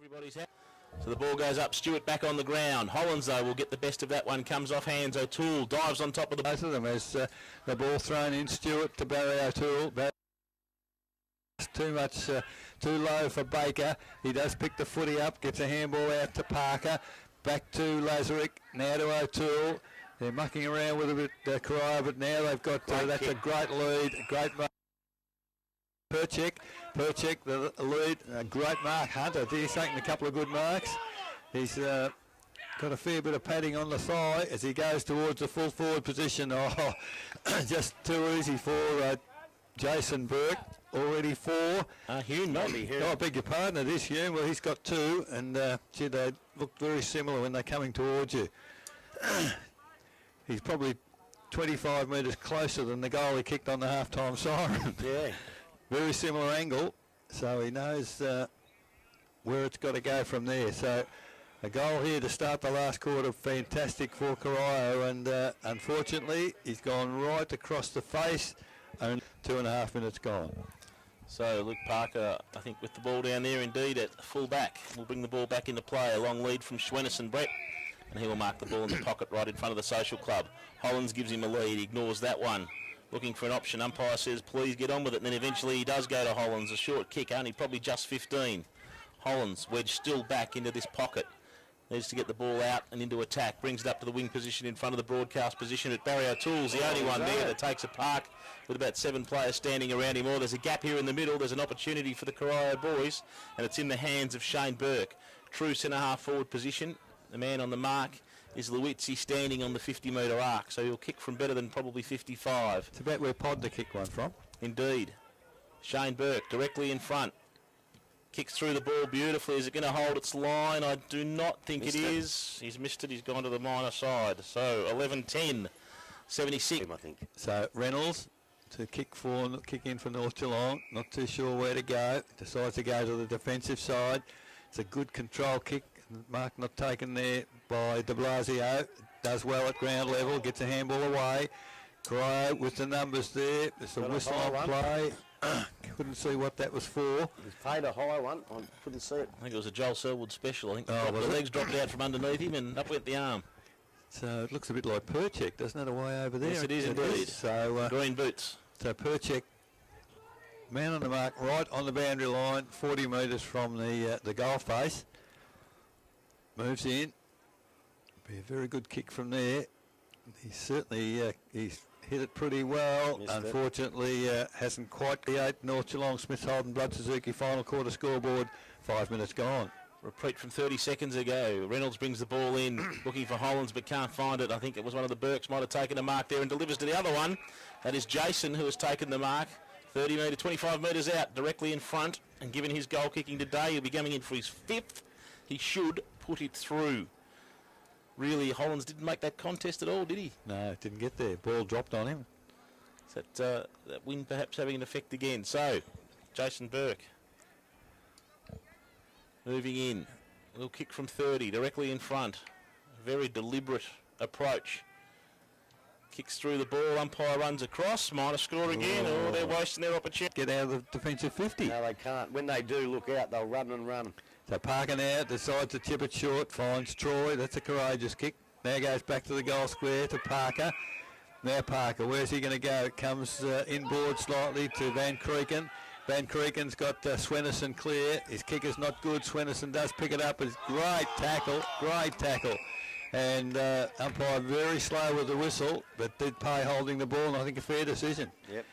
Everybody's out. So the ball goes up, Stewart back on the ground. Hollands, though, will get the best of that one. Comes off hands, O'Toole dives on top of the... Both of them as the ball thrown in. Stewart to Barry O'Toole. Too low for Baker. He does pick the footy up, gets a handball out to Parker. Back to Lazarick, now to O'Toole. They're mucking around with a bit Corio, but now they've got, that's a great lead, a great mark. Perchik, the lead, a great mark. Hunter, he's taking a couple of good marks. He's got a fair bit of padding on the thigh as he goes towards the full forward position. Oh, just too easy for Jason Burke. Already 4. Hume might be here. Oh, I beg your pardon, it is Hume. Well, he's got 2, and gee, they look very similar when they're coming towards you. He's probably 25 metres closer than the goal he kicked on the half-time siren. Yeah. Very similar angle, so he knows where it's got to go from there. So a goal here to start the last quarter, fantastic for Corio, and unfortunately he's gone right across the face, and 2.5 minutes gone. So Luke Parker, I think, with the ball down there indeed at full back, will bring the ball back into play. A long lead from Schwennis Brett, and he will mark the ball in the pocket right in front of the social club. Hollands gives him a lead, ignores that one. Looking for an option. Umpire says, please get on with it. And then eventually he does go to Hollands. A short kick, only probably just 15. Hollands wedged still back into this pocket. Needs to get the ball out and into attack. Brings it up to the wing position in front of the broadcast position. But Barry O'Toole's the only one there that takes a park with about 7 players standing around him. Or there's a gap here in the middle. There's an opportunity for the Corio boys. And it's in the hands of Shane Burke. True centre-half forward position. The man on the mark is Luizzi standing on the 50-metre arc, so he'll kick from better than probably 55. It's about where Podder kicked one from. Indeed. Shane Burke directly in front. Kicks through the ball beautifully. Is it going to hold its line? I do not think it is. He's missed it. He's gone to the minor side. So 11-10, 76. I think. So Reynolds to kick in for North Geelong. Not too sure where to go. Decides to go to the defensive side. It's a good control kick. Mark not taken there by de Blasio. Does well at ground level. Gets a handball away. Corio with the numbers there. There's a whistle on play. Couldn't see what that was for. He's paid a high one. I couldn't see it. I think it was a Joel Selwood special. I think the legs dropped out from underneath him and up went the arm. So it looks a bit like Perchik, doesn't it, away over there? Yes, it is indeed. So green boots. So Perchik, man on the mark, right on the boundary line, 40 metres from the goal face. Moves in. Be a very good kick from there. He's certainly he's hit it pretty well. Unfortunately, hasn't quite created North Geelong, Smith Holden, Blood Suzuki final quarter scoreboard. 5 minutes gone. Repeat from 30 seconds ago. Reynolds brings the ball in, looking for Hollands, but can't find it. I think it was one of the Burks might have taken a mark there and delivers to the other one. That is Jason, who has taken the mark. 30 metre, 25 metres out, directly in front. And given his goal kicking today, he'll be coming in for his 5th. He should put it through. Really, Hollands didn't make that contest at all, did he? No, didn't get there. Ball dropped on him. Is that win perhaps having an effect again? So, Jason Burke moving in. A little kick from 30, directly in front. A very deliberate approach. Kicks through the ball, umpire runs across, minor score again. Oh, they're wasting their opportunity. Get out of the defensive 50. No, they can't. When they do look out, they'll run and run. So Parker now decides to chip it short, finds Troy. That's a courageous kick. Now goes back to the goal square to Parker. Now Parker, where's he going to go? Comes inboard slightly to Van Creeken. Van Creeken's got Swennison clear. His kick is not good. Swennison does pick it up. It's great tackle, great tackle. And umpire very slow with the whistle, but did pay holding the ball, and I think a fair decision. Yep.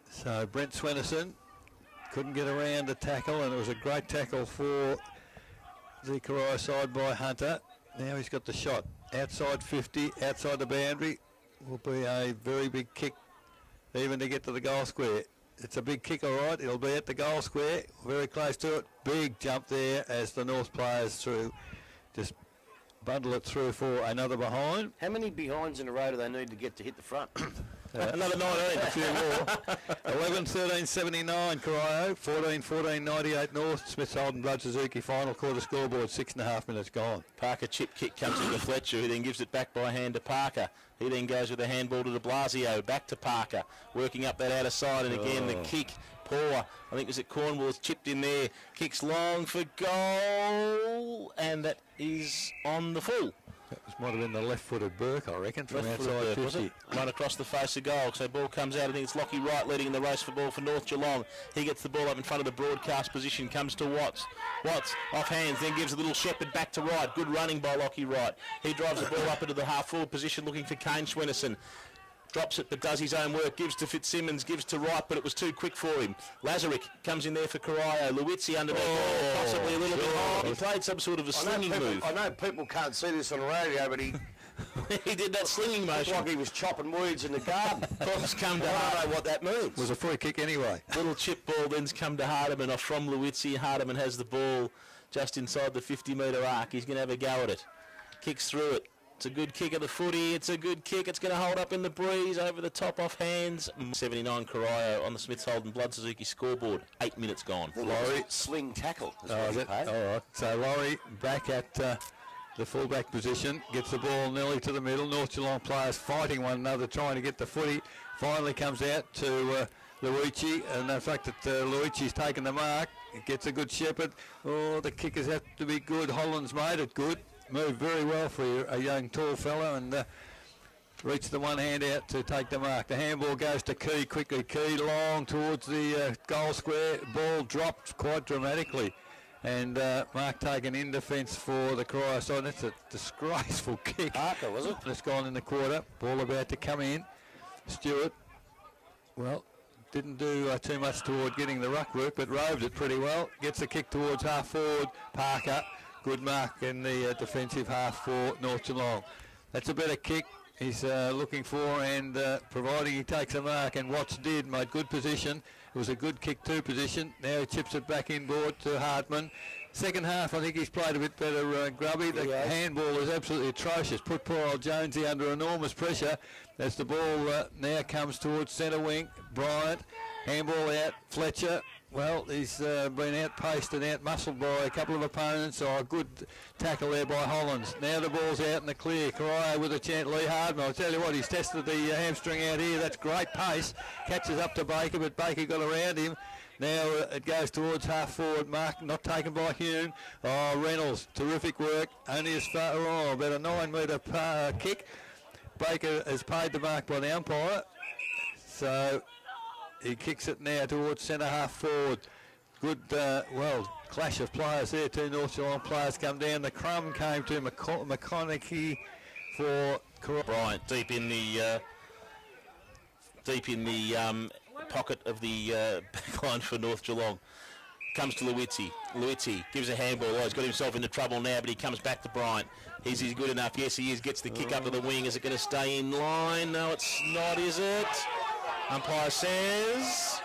So Brent Swennison couldn't get around the tackle, and it was a great tackle for the Corio side by Hunter. Now he's got the shot. Outside 50, outside the boundary, will be a very big kick, even to get to the goal square. It's a big kick, all right. It'll be at the goal square, very close to it. Big jump there as the North players through. Just bundle it through for another behind. How many behinds in a row do they need to get to hit the front? Another 19. A few more. 11-13-79 Corio, 14-14 98 North. Smith Holden Blood Suzuki final quarter scoreboard, 6.5 minutes gone. Parker chip kick comes into Fletcher, who then gives it back by hand to Parker. He then goes with a handball to de Blasio, back to Parker, working up that outer side, and again the kick Poor. I think is it Cornwall's chipped in there. Kicks long for goal, and that is on the full. That might have been the left-footed Burke, I reckon, from Left-footed outside Burke, was 50. it? Right across the face of goal. So ball comes out. I think it's Lockie Wright leading in the race for ball for North Geelong. He gets the ball up in front of the broadcast position. Comes to Watts. Watts off hands, then gives a little shepherd back to Wright. Good running by Lockie Wright. He drives the ball up into the half-forward position looking for Kane Schwennerson. Drops it but does his own work, gives to Fitzsimmons, gives to Wright, but it was too quick for him. Lazarick comes in there for Corio. Lewitzi underneath, possibly a little bit high. He played some sort of a slinging move. I know people can't see this on the radio, but he he did that slinging motion. like he was chopping weeds in the garden. Ball's come to I don't Hardeman. know what that means. It was a free kick anyway. Little chip ball then's come to Hardeman off from Lewitzi. Hardeman has the ball just inside the 50-metre arc. He's going to have a go at it. Kicks through it. It's a good kick of the footy. It's a good kick. It's going to hold up in the breeze over the top off hands. 79 Corio on the Smiths Holden Blood Suzuki scoreboard. 8 minutes gone. Laurie sling tackle. All right. So Laurie back at the fullback position, gets the ball nearly to the middle. North Geelong players fighting one another, trying to get the footy. Finally comes out to Luigi, and the fact that Luigi's taken the mark, it gets a good shepherd. Oh, the kickers have to be good. Holland's made it good. Moved very well for a young tall fellow, and reached the one hand out to take the mark. The handball goes to Key quickly. Key long towards the goal square. Ball dropped quite dramatically, and mark taken in defence for the Corio side. That's a disgraceful kick. Parker, was it? It's gone in the quarter. Ball about to come in. Stewart, well, didn't do too much toward getting the ruck work, but roved it pretty well. Gets the kick towards half forward. Parker. Good mark in the defensive half for North Geelong. That's a better kick he's looking for, and providing he takes a mark, and Watts did, made good position. It was a good kick to position. Now he chips it back inboard to Hartman. Second half, I think he's played a bit better, Grubby. The handball is absolutely atrocious. Put poor old Jonesy under enormous pressure as the ball now comes towards centre wing. Bryant, handball out, Fletcher. Well, he's been outpaced and outmuscled by a couple of opponents. So a good tackle there by Hollands. Now the ball's out in the clear. Corio with a chance. Lee Hardman, I'll tell you what, he's tested the hamstring out here. That's great pace. Catches up to Baker, but Baker got around him. Now it goes towards half forward. Mark not taken by Hume. Oh, Reynolds, terrific work. Only as far, about a 9-metre kick. Baker has paid the mark by the umpire. So he kicks it now towards centre half forward. Good, clash of players there. Two North Geelong players come down. The crumb came to McConaughey for Bryant deep in the pocket of the backline for North Geelong. Comes to Lewitzi. Lewitzi gives a handball. Oh, he's got himself into trouble now, but he comes back to Bryant. Is he good enough? Yes, he is. Gets the kick up to the wing. Is it going to stay in line? No, it's not, is it? Umpire says...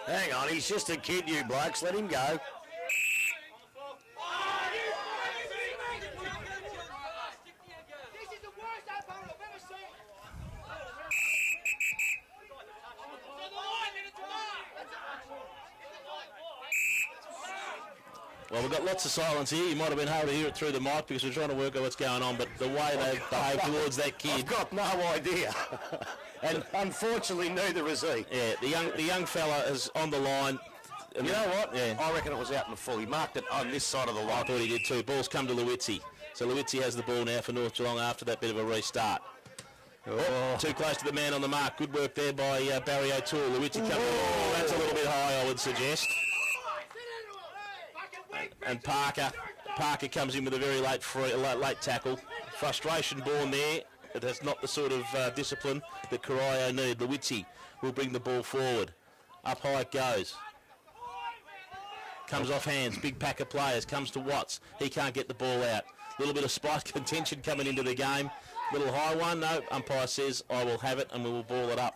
Hang on, he's just a kid, you blokes. Let him go. Well, we've got lots of silence here. You might have been able to hear it through the mic because we're trying to work out what's going on, but the way they behave towards that kid... I've got no idea. And unfortunately, neither is he. Yeah, the young fella is on the line. You know what? Yeah. I reckon it was out in the full. He marked it on this side of the I line. thought he did too. Ball's come to Lewitzi. So Lewitzi has the ball now for North Geelong after that bit of a restart. Oh, too close to the man on the mark. Good work there by Barry O'Toole. Lewitzi comes... Oh, that's a little bit high, I would suggest. And Parker comes in with a very late tackle. Frustration born there. It has not the sort of discipline that Corio need. Lewitzi will bring the ball forward. Up high it goes. Comes off hands. Big pack of players. Comes to Watts. He can't get the ball out. A little bit of spike contention coming into the game. Little high one. No, umpire says I will have it and we will ball it up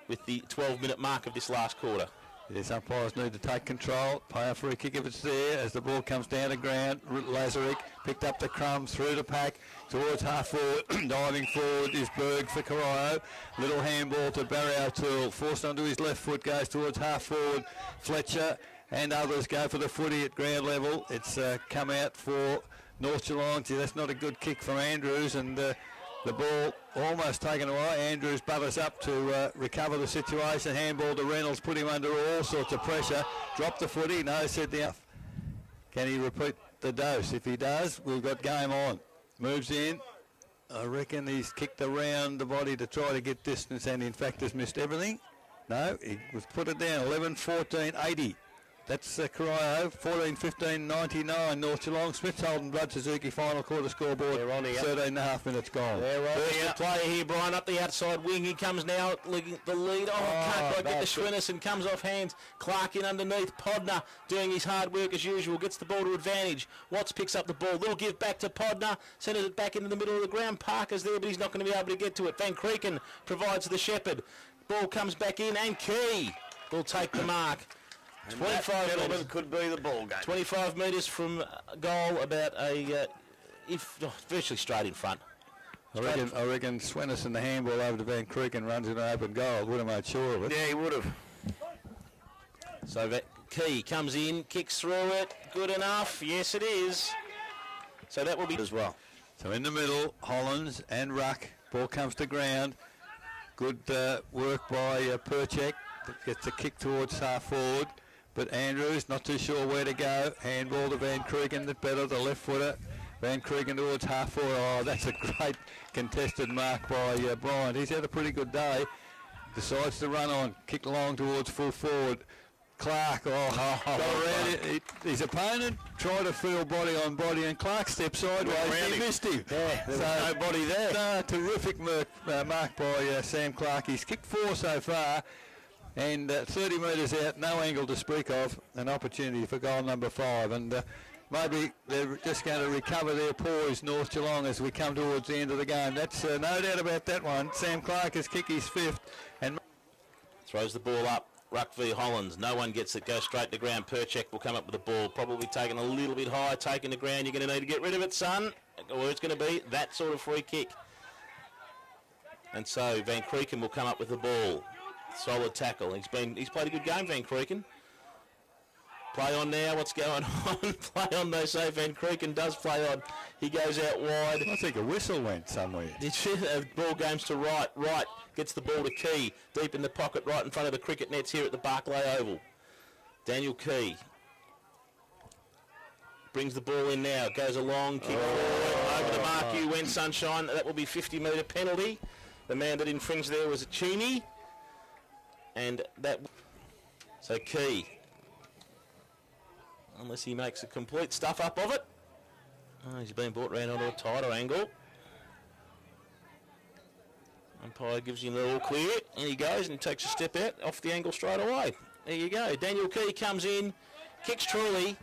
with the 12-minute mark of this last quarter. Yes, umpires need to take control, pay a free kick if it's there, as the ball comes down to ground. Lazarick picked up the crumbs through the pack towards half forward. Diving forward is Berg for Corio. Little handball to Barry O'Toole, forced onto his left foot, goes towards half forward. Fletcher and others go for the footy at ground level. It's come out for North Geelong. Gee, that's not a good kick from Andrews, and the The ball almost taken away. Andrews butters up to recover the situation. Handball to Reynolds, put him under all sorts of pressure. Drop the footy. No, said the off. Can he repeat the dose? If he does, we've got game on. Moves in. I reckon he's kicked around the body to try to get distance, and in fact has missed everything. No, he was put it down. 11-14-80. That's Corio, 14-15-99, North Geelong. Smith's Holden Blood Suzuki final quarter scoreboard. They're on here. 13.5 minutes gone. They're on First here. player here, Brian, up the outside wing. He comes now, looking at the lead. Can't quite get the Schwinnerson. Comes off hands. Clark in underneath. Podner doing his hard work as usual. Gets the ball to advantage. Watts picks up the ball. Little give back to Podner. Sends it back into the middle of the ground. Parker's there, but he's not going to be able to get to it. Van Creeken provides the shepherd. Ball comes back in, and Key will take the mark. 25 metres could be the ball game. 25 metres from goal, about virtually straight in front. I reckon Schwinnerson, the handball over to Van Creeken, runs in an open goal. Would have made sure of it. Yeah, he would have. So Key comes in, kicks through it. Good enough. Yes, it is. So that will be As well. So in the middle, Hollands and Ruck. Ball comes to ground. Good work by Perchek. Gets a kick towards half forward. But Andrews not too sure where to go. Handball to Van Creeken, the better, the left footer. Van Creeken towards half forward. Oh, that's a great contested mark by Bryant. He's had a pretty good day. Decides to run on, kick long towards full forward. Clark, got around it. His opponent tried to feel body on body, and Clark stepped sideways. He missed him. Yeah, there was nobody there. Terrific mark by Sam Clark. He's kicked 4 so far. And 30 metres out, no angle to speak of, an opportunity for goal number 5. And maybe they're just going to recover their poise, North Geelong, as we come towards the end of the game. That's no doubt about that one. Sam Clark has kicked his 5th. And throws the ball up. Ruck v Hollands. No one gets it. Goes straight to ground. Perchek will come up with the ball. Probably taken a little bit high. Taking the ground. You're going to need to get rid of it, son. Or it's going to be that sort of free kick. And so Van Creeken will come up with the ball. Solid tackle. He's played a good game, Van Creeken. Play on now. What's going on? Play on, they say. Van Creeken does play on. He goes out wide. I think a whistle went somewhere. Ball games to right. Right gets the ball to Key. Deep in the pocket, right in front of the cricket nets here at the Barclay Oval. Daniel Key brings the ball in now. Goes along, kick forward. Over the mark you went, Sunshine. That will be 50-metre penalty. The man that infringed there was a Cheney. And that... So Key... Unless he makes a complete stuff up of it. Oh, he's been brought round onto a tighter angle. Umpire gives him the all clear. And he goes and he takes a step out off the angle straight away. There you go. Daniel Key comes in, kicks truly.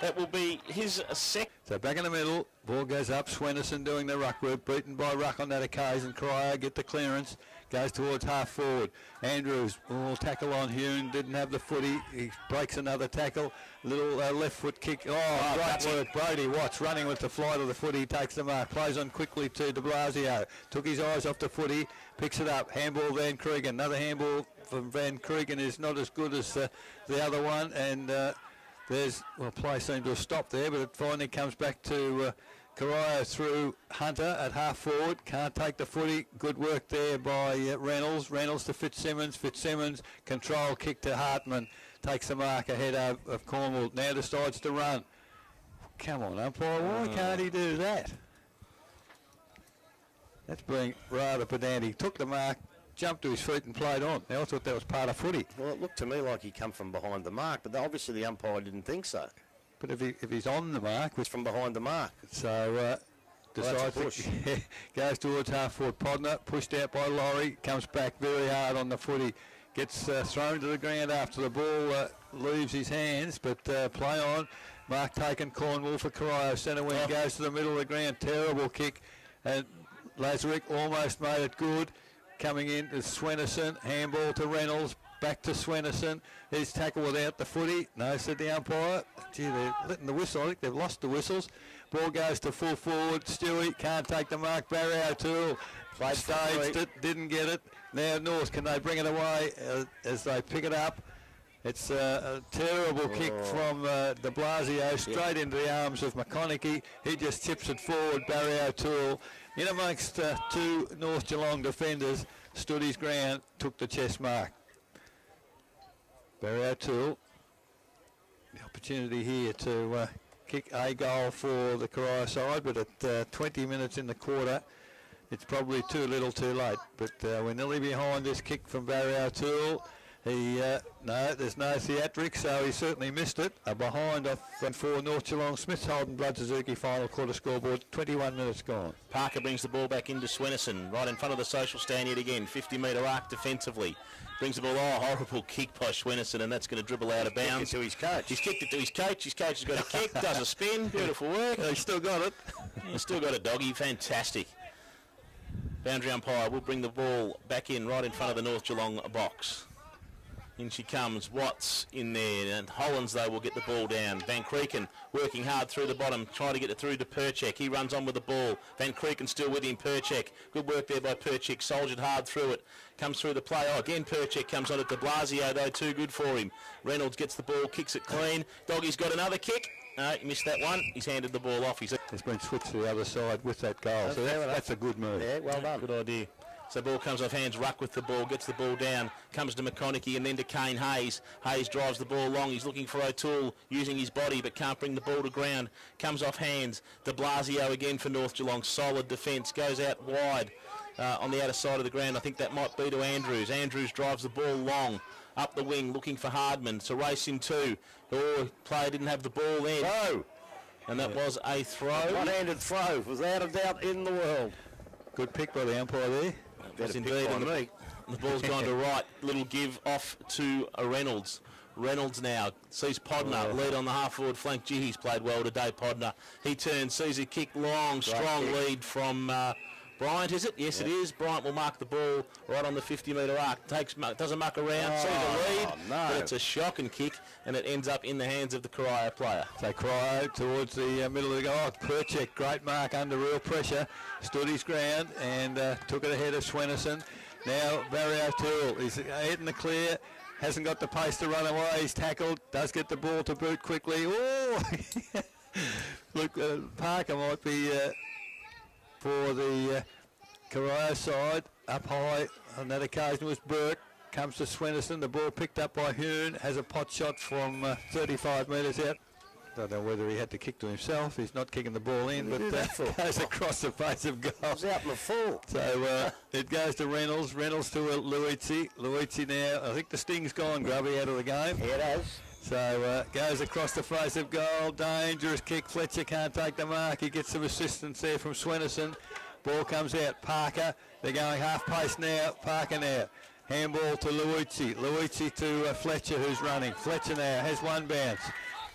That will be his second. So back in the middle, ball goes up. Schwinnerson doing the ruck work, beaten by Ruck on that occasion. Corio get the clearance, goes towards half forward. Andrews will tackle on Hune, didn't have the footy. He breaks another tackle. Little left foot kick. Oh, great work. Brody Watts running with the flight of the footy, takes the mark. Plays on quickly to de Blasio. Took his eyes off the footy, picks it up. Handball Van Creeken. Another handball from Van Creeken is not as good as the other one. And play seemed to have stopped there, but it finally comes back to Corio through Hunter at half forward. Can't take the footy. Good work there by Reynolds. Reynolds to Fitzsimmons. Fitzsimmons, control kick to Hartman. Takes the mark ahead of Cornwall. Now decides to run. Come on, umpire. Why can't he do that? That's being rather pedantic. Took the mark, jumped to his feet and played on. Now I thought that was part of footy. Well, it looked to me like he come from behind the mark, but obviously the umpire didn't think so. But if he's on the mark, It's from behind the mark. so decides push. goes towards half forward. Podner pushed out by Laurie, comes back very hard on the footy, gets thrown to the ground after the ball leaves his hands, but play on. Mark taken. Cornwall for Corio. Centre wing goes to the middle of the ground. Terrible kick, and Lazarick almost made it good. Coming in is Schwinnerson. Handball to Reynolds. Back to Schwinnerson. His tackle without the footy. No, said the umpire. Gee, they're letting the whistle. I think they've lost the whistles. Ball goes to full forward. Stewie can't take the mark. Barry O'Toole staged it. Didn't get it. Now North, can they bring it away as they pick it up? It's a terrible kick from de Blasio straight into the arms of McConaughey. He just tips it forward. Barry O'Toole in amongst two North Geelong defenders, stood his ground, took the chest mark. Barry O'Toole, the opportunity here to kick a goal for the Corio side, but at 20 minutes in the quarter, it's probably too little too late. But we're nearly behind this kick from Barry O'Toole. No, there's no theatrics, so he certainly missed it. Behind off for North Geelong. Smith's holding Blood Suzuki final quarter scoreboard, 21 minutes gone. Parker brings the ball back into Swenison, right in front of the social stand yet again. 50-metre arc defensively. Brings the ball, horrible kick by Swenison, and that's going to dribble out of bounds. To his coach. He's kicked it to his coach. His coach has got a kick, does a spin. Beautiful work. He's still got it. He's still got a doggy. Fantastic. Boundary umpire will bring the ball back in right in front of the North Geelong box. In she comes, Watts in there, and Hollands, though, will get the ball down. Van Creeken working hard through the bottom, trying to get it through to Perchek. He runs on with the ball. Van Creeken still with him, Perchek. Good work there by Perchek, soldiered hard through it. Comes through the play. Again, Perchek comes on at De Blasio, though, too good for him. Reynolds gets the ball, kicks it clean. Doggy's got another kick. No, he missed that one. He's handed the ball off. He's been switched to the other side with that goal, so that's a good move. Yeah, well done. Good idea. So the ball comes off hands, Ruck with the ball, gets the ball down, comes to McConaughey and then to Kane Hayes. Hayes drives the ball long, he's looking for O'Toole, using his body but can't bring the ball to ground. Comes off hands, De Blasio again for North Geelong, solid defence, goes out wide on the outer side of the ground. I think that might be to Andrews. Andrews drives the ball long, up the wing, looking for Hardman. To race in two. Oh, player didn't have the ball then. Throw. And that was a throw. One-handed throw, without a doubt in the world. Good pick by the umpire there. Yes, indeed. The ball's gone to right. Little give off to Reynolds. Reynolds now sees Podner lead on the half-forward flank. Gee, he's played well today, Podner. He turns, sees a kick long, strong lead from Bryant, is it? Yes, it is. Bryant will mark the ball right on the 50-metre arc. Doesn't muck around, sees the lead, but it's a shocking kick, and it ends up in the hands of the Corio player. So Corio towards the middle of the goal. Perchek, great mark under real pressure, stood his ground and took it ahead of Swenison. Now Barry O'Toole is hitting the clear, hasn't got the pace to run away. He's tackled, does get the ball to boot quickly. Oh, look, Parker might be for the Corio side. Up high on that occasion was Burke. Comes to Swenison, the ball picked up by Hoon, has a pot shot from 35 metres out. Don't know whether he had to kick to himself. He's not kicking the ball in, but goes across the face of goal. It's out in the full. So it goes to Reynolds. Reynolds to Luizzi. Luizzi now, I think the sting's gone, Grubby, out of the game. Yeah, it has. So goes across the face of goal. Dangerous kick. Fletcher can't take the mark. He gets some assistance there from Swenison. Ball comes out. Parker. They're going half pace now. Parker now. Handball to Luizzi. Luizzi to Fletcher, who's running. Fletcher now has one bounce.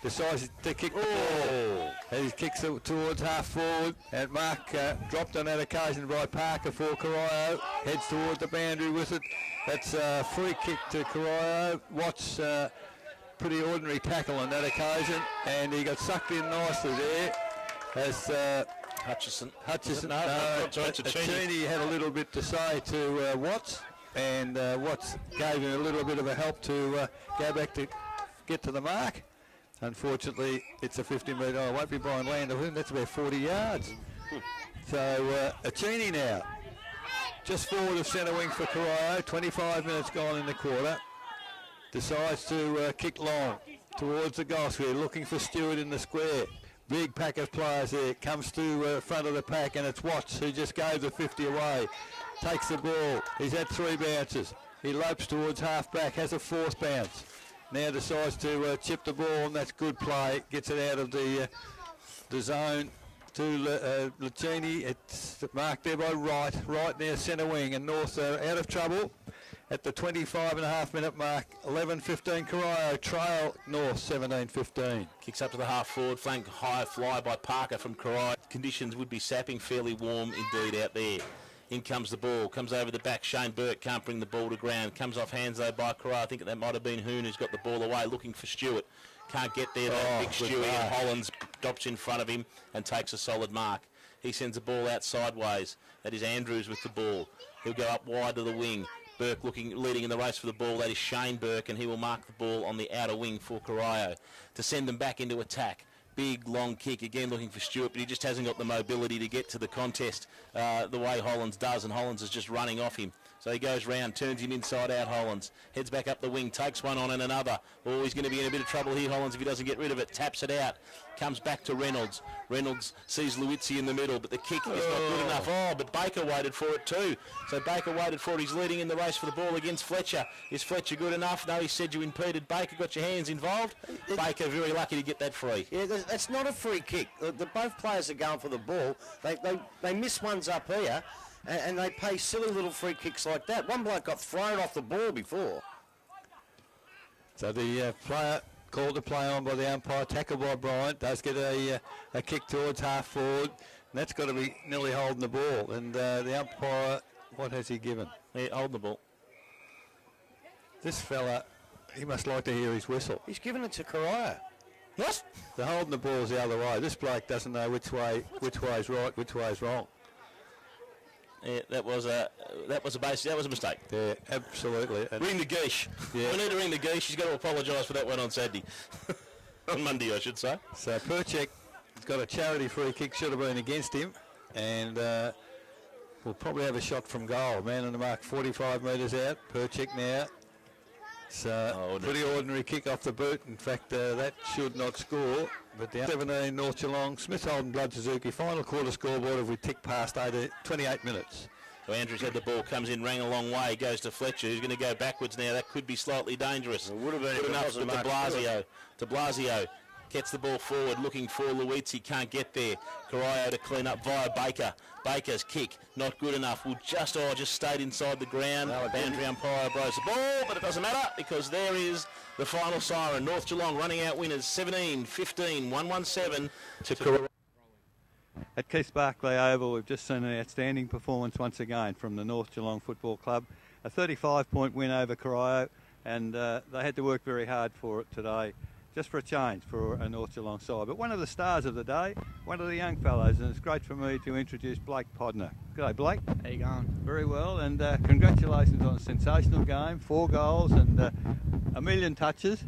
Decides to kick the ball. As he kicks it towards half forward. And mark dropped on that occasion by Parker for Corio. Heads towards the boundary with it. That's a free kick to Corio. Watts, pretty ordinary tackle on that occasion. And he got sucked in nicely there. As Hutchison. Cheney had a little bit to say to Watts. And Watts gave him a little bit of a help to go back to get to the mark. Unfortunately, it's a 50-metre. Oh, it won't be Brian Land. I think that's about 40 yards. So Cheney now, just forward of centre wing for Corio. 25 minutes gone in the quarter. Decides to kick long towards the goal square, looking for Stewart in the square. Big pack of players there. Comes to front of the pack, and it's Watts who just gave the 50 away. Takes the ball. He's had three bounces. He lopes towards half back, has a fourth bounce. Now decides to chip the ball, and that's good play. Gets it out of the zone to Lucchini. It's marked there by right near centre wing, and North are out of trouble at the 25.5-minute mark. 11:15 Corio trail North 17:15. Kicks up to the half-forward flank, high fly by Parker from Corio. Conditions would be sapping, fairly warm indeed out there. In comes the ball, comes over the back. Shane Burke can't bring the ball to ground. Comes off hands though by Corio. I think that might have been Hoon who's got the ball away, looking for Stewart. Can't get there though. Big Stewie, and Hollands drops in front of him and takes a solid mark. He sends the ball out sideways. That is Andrews with the ball. He'll go up wide to the wing. Burke leading in the race for the ball. That is Shane Burke, and he will mark the ball on the outer wing for Corio to send them back into attack. big, long kick, again looking for Stewart, but he just hasn't got the mobility to get to the contest the way Hollands does, and Hollands is just running off him. So he goes round, turns him inside out, Hollands. Heads back up the wing, takes one on and another. Oh, he's going to be in a bit of trouble here, Hollands, if he doesn't get rid of it. Taps it out. Comes back to Reynolds. Reynolds sees Lewitzi in the middle, but the kick is not good enough. Oh, but Baker waited for it too. So Baker waited for it. He's leading in the race for the ball against Fletcher. Is Fletcher good enough? No, he said you impeded Baker. Got your hands involved. Baker very lucky to get that free. Yeah, that's not a free kick. Both players are going for the ball. They miss ones up here. And they pay silly little free kicks like that. One bloke got thrown off the ball before. So the player called to play on by the umpire, tackled by Bryant, does get a kick towards half forward. And that's got to be nearly holding the ball. And the umpire, what has he given? Yeah, holding the ball. This fella, he must like to hear his whistle. He's given it to Corio. What? They're holding the balls the other way. This bloke doesn't know which way's right, which way's wrong. Yeah, that was a mistake. Yeah, absolutely. Ring the geesh. Yeah. We need to ring the geesh. She's got to apologise for that one on Saturday. On Monday, I should say. So Perchek has got a charity free kick, should have been against him, and we'll probably have a shot from goal. Man on the mark, 45 metres out. Perchek now. So pretty ordinary kick off the boot. In fact, that should not score. But the 17 North Geelong, Smith Holden Blood Suzuki, final quarter scoreboard if we tick past 28 minutes. So Andrews had the ball, comes in, rang a long way, goes to Fletcher, who's going to go backwards now. That could be slightly dangerous. It would have been good enough to Blasio. To Blasio. Gets the ball forward, looking for Luizzi, can't get there. Corio to clean up via Baker. Baker's kick, not good enough. Will just stayed inside the ground. Boundary umpire blows the ball, but it doesn't matter because there is the final siren. North Geelong running out winners 17-15, 117 to Corio. At Keith Barclay Oval, we've just seen an outstanding performance once again from the North Geelong Football Club. A 35-point win over Corio, and they had to work very hard for it today. Just for a change for a North Geelong side. But one of the stars of the day, one of the young fellows, and it's great for me to introduce Blake Podner. G'day, Blake. How you going? Very well, and congratulations on a sensational game, 4 goals and a million touches.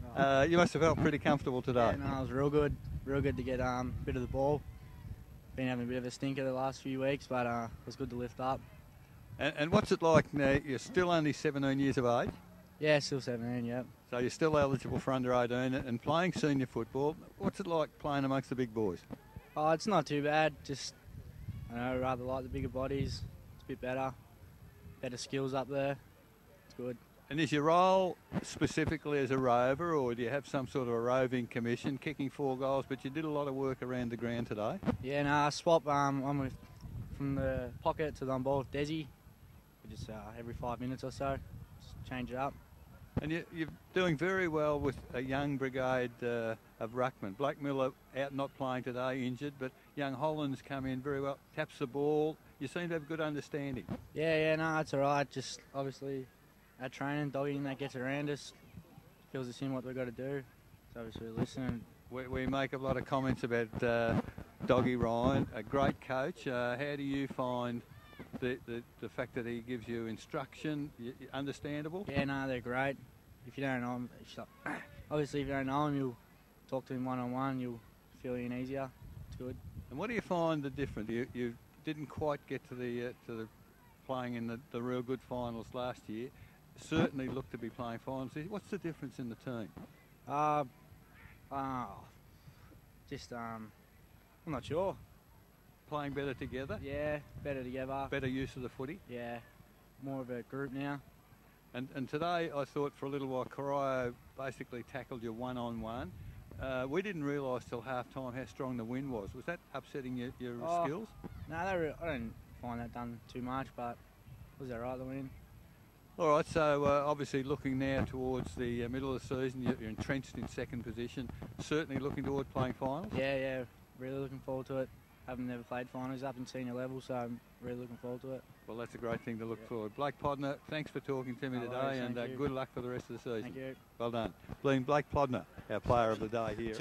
You must have felt pretty comfortable today. Yeah, no, it was real good to get a bit of the ball. Been having a bit of a stinker the last few weeks, but it was good to lift up. And what's it like now? You're still only 17 years of age? Yeah, still 17, yep. So you're still eligible for under 18 and playing senior football. What's it like playing amongst the big boys? Oh, it's not too bad. Just, I rather like the bigger bodies. It's a bit better skills up there. It's good. And is your role specifically as a rover, or do you have some sort of a roving commission, kicking 4 goals, but you did a lot of work around the ground today? Yeah, no, I swap from the pocket to the on ball with Desi. Just every 5 minutes or so, just change it up. And you're doing very well with a young brigade of ruckman. Blake Miller out not playing today, injured, but young Hollands come in very well, taps the ball. You seem to have good understanding. Yeah, no, it's all right. Just obviously our training, dogging that gets around us, fills us in what we've got to do. So obviously listening. We make a lot of comments about Doggy Ryan, a great coach. How do you find the fact that he gives you instruction, understandable? Yeah, no, they're great. If you don't know him, obviously if you don't know him, you'll talk to him one-on-one, you'll feel in easier. It's good. And what do you find the difference? You didn't quite get to the playing in the real good finals last year. Certainly look to be playing finals. What's the difference in the team? I'm not sure. Playing better together? Yeah, better together. Better use of the footy? Yeah, more of a group now. And today I thought for a little while Corio basically tackled you one-on-one. We didn't realise till half-time how strong the wind was. Was that upsetting your skills? No, I didn't find that done too much, but was that right, the wind? All right, so obviously looking now towards the middle of the season, you're entrenched in second position. Certainly looking toward playing finals? Yeah, really looking forward to it. Haven't never played finals up in senior level, so I'm really looking forward to it. Well, that's a great thing to look forward. Blake Podner, thanks for talking to me today, and good luck for the rest of the season. Thank you. Well done. Being Blake Podner, our player of the day here.